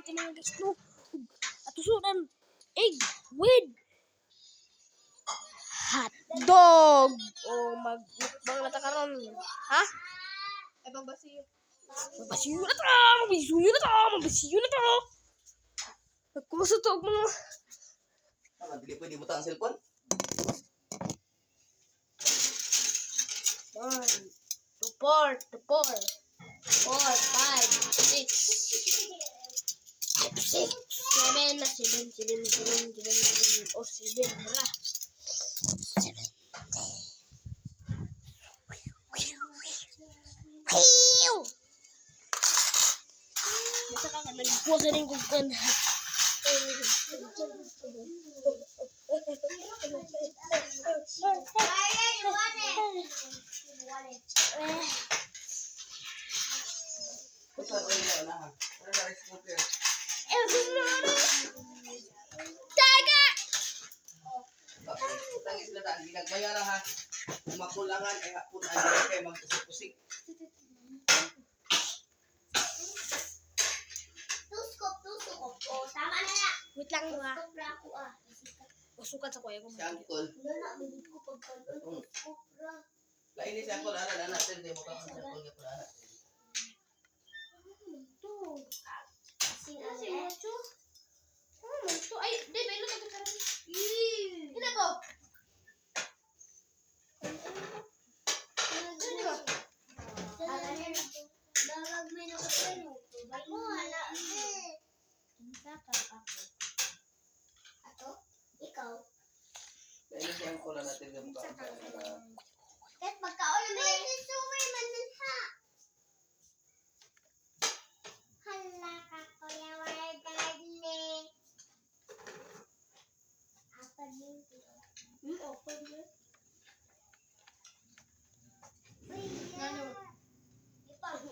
natin mga guys, no? At usunan, egg with hotdog. O magbang na ta karon. Ha? Ay, magbasiyo. Magbasiyo na to! Magbasiyo na to! Magbasiyo na to! Nagkumasot to mga... Dili pwede butang ang cellphone. 1, 2, 4, 2, 4, 4, 5, 6, 7, 7, 7, 7, 7, 7, o 7, wala. 7. Hiu! Masa ka nagpuasa rin kung kan. Nagbayara ha. Kung makulangan ay hapon ay kay mag-usik-usik. Tuskop. O, tama na na. Wait lang ba? Tuskop na ako Masukat sa kuya ko. Si Uncle. Wala na, hindi ko pagkaroon. Tuskop na. Lain ni si Uncle, ana sir, di mo ka ang Uncle nga pala. Ito. Sing Si ano Macho? Oh, Macho. Ay, di ba? Ilo tayo karami. Hina ko. Darag may nakasano. Ako, wala. Ato? Ikaw? Lain ni si Uncle, ana sir, di mo ka ang Uncle. Kahit magkaon na may suway man din ha. Hala ka kuya, wala dali. Apa din? Open na. Ano? Ipag.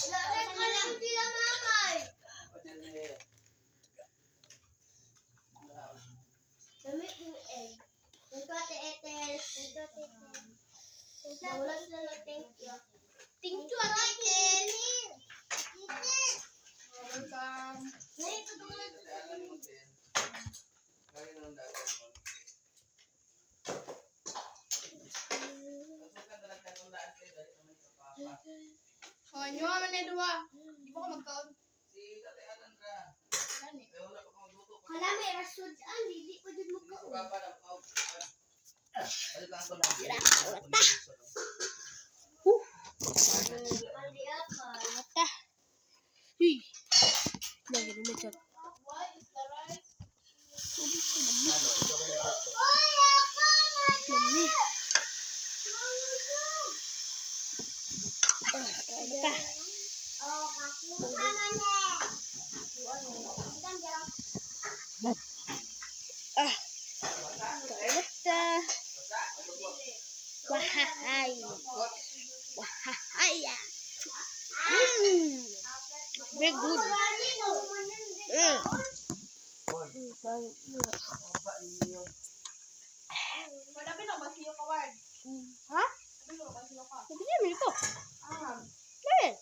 Lagay ka lang sila mamay. Damit yung egg. Ito ate Ethel. Wala sila na thank you. Thank you ate Ethel. Welcome. Ngayon ito doon. Oh, nyo man na dua. Di ba ko magkaon? Si Tate Alondra. Gani. Ay, wala pa kang magluto. Hala may rasudan. Hindi ko din magkaon. Papa na ako. Ano lang ko na. Mali ako. Mata. Hi. Lagi na chat. Oy, ako! Mami. Mata. Oh, kakuha naman eh. Mata. Wahahay. Wahahaya. Very good. Wala ba na basiyo ka, Ward? Ha? Sabi ko, basiyo ka. Sabi niya, mili ko. Ah. Eh.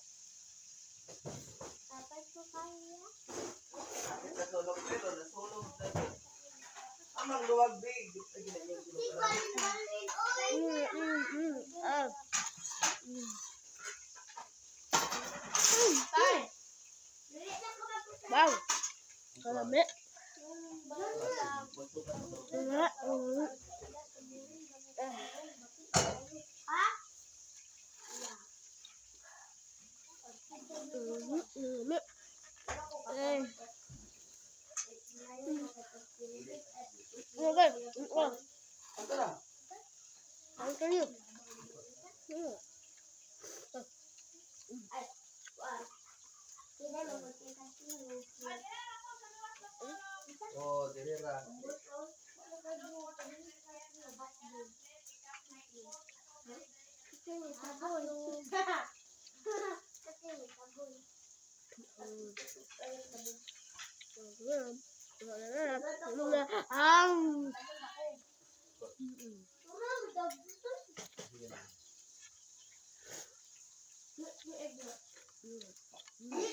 Tapos ko kaya. Natulog pero natulog. Amang luwag big. Si Balin, oy! Tay. Dili na ko na po sa... Wow. Kalami. Ha? Ito lang. Hindi mo magkita siya. Oh, dili ra. Hindi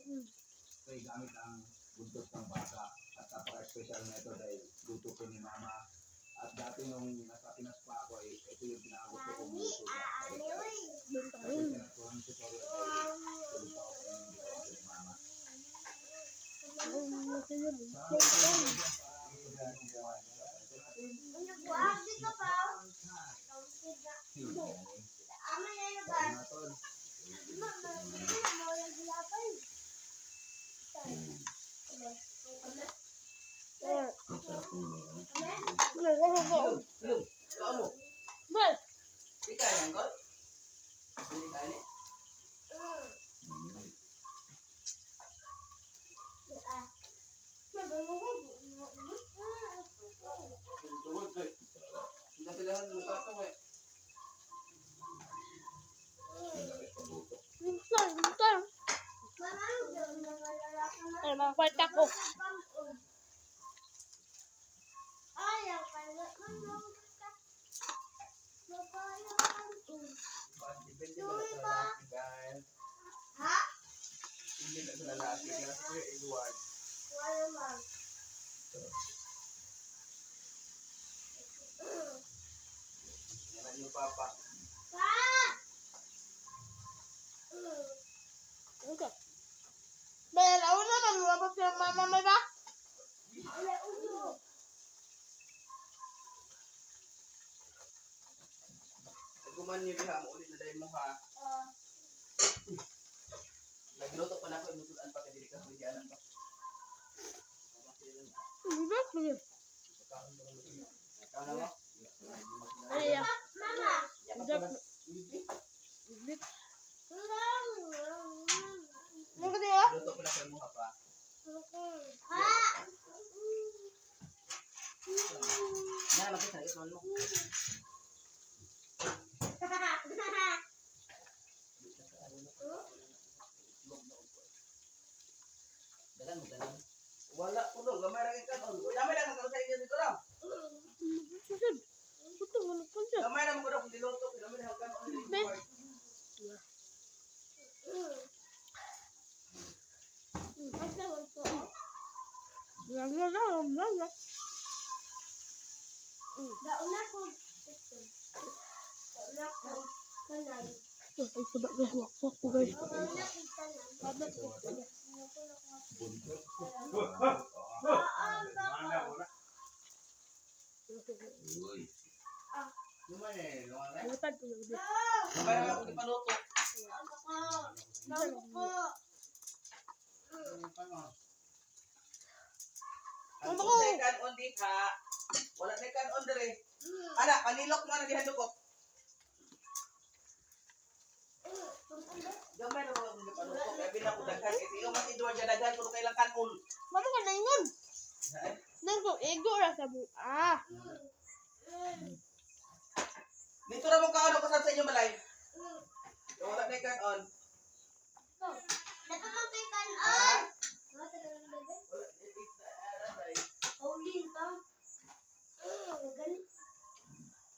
Ito'y gamit ang buntot ng baka at napaka-special na ito dahil luto ko ni Mama. At dati nung nasa Pinas pa ako, ito yung pinagusto kong luto. Kasi pinagkuhan ko tutorial dahil luto ako ng ginawa ko ni Mama. Nagwagi ka pa. Ama na yun ba? Kamu? Bal! Ika yan, Gol? Hindi ka ni? Tungod, Gol. Hindi kailangan ng tato, eh. Minsan. Ay, mga kwarta ko. Ayaw ka na. Depende ba sa lalaki, guys? Ha? Hindi na sa lalaki. Kaya sa Kuya Edward. Wala man. Yan yung papa. Pa! Okay. Bel, ako na mamulapot sa mama mo ba? Wala ulo. Nagkuman niyo diha mo ulit na dahil mo ha. Nagluto pa na ako, inutulan pa kay dili ka hindi anak pa. Sige. Kana mo? Ay, Mama! Ano ka diya? Luto pa na kay mo ha pa. Ha? Na makita ito mo. Dagan mo dagan. Wala ko do, gamay ra ka on. Gamay ra ka sa inyo dito ra. Susod. Putong ano pa siya? Gamay ra mo ko kung diluto, gamay ra ka on. Lala. Dauna ko. Dauna ko. Kanay. Ay, sabak guys. Wakpak ko guys. Dauna ko kanay. Sabak ko. Gamay eh, luwang ra. Lutad ko. Gamay ra ko ipaluto. Ang second on dit ha. Wala second on dire. Ana, panilok mo na gihandukot. Gamay na mga mga panutok. Kaya ko daghan. Kasi yung mas idwa dyan daghan kung kailang kanon. Mama ka na ingon. Nang ego ra sa bu. Dito na mo kaano kasal sa inyo balay. Wala na kanon. Dapat mo kay kanon. Ha? Paulin ka.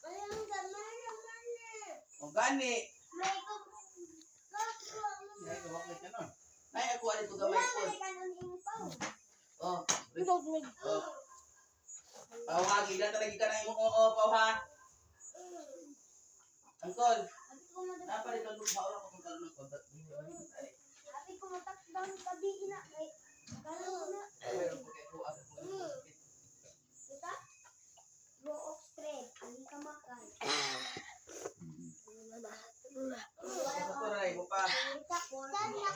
Ayun, gamay naman eh. O gani. May ko. Ay, gawak na kanon. Ay, ako alin ko Wala gamay ka ko. kay kanon impaw. Oh. Ikaw tuwag. Oh. Pawhagi na talaga ka na yung oo, pawha. Angkol. Abi ko matak. Dapat ito lugha ora ko kung kalon ko. Abi ko matakdang tabi ina kay kanon na. Pero ko kay ko asa ko. Kita? Go off thread. Ani ka makan. Sa turay mo pa. Kita ko. Sana.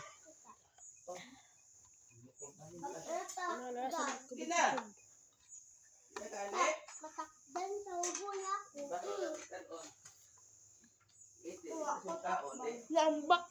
Hindi na. Nakali. Matakdan sa ubo na ako. Bakit kanon? Ito yung kaon eh. Lambak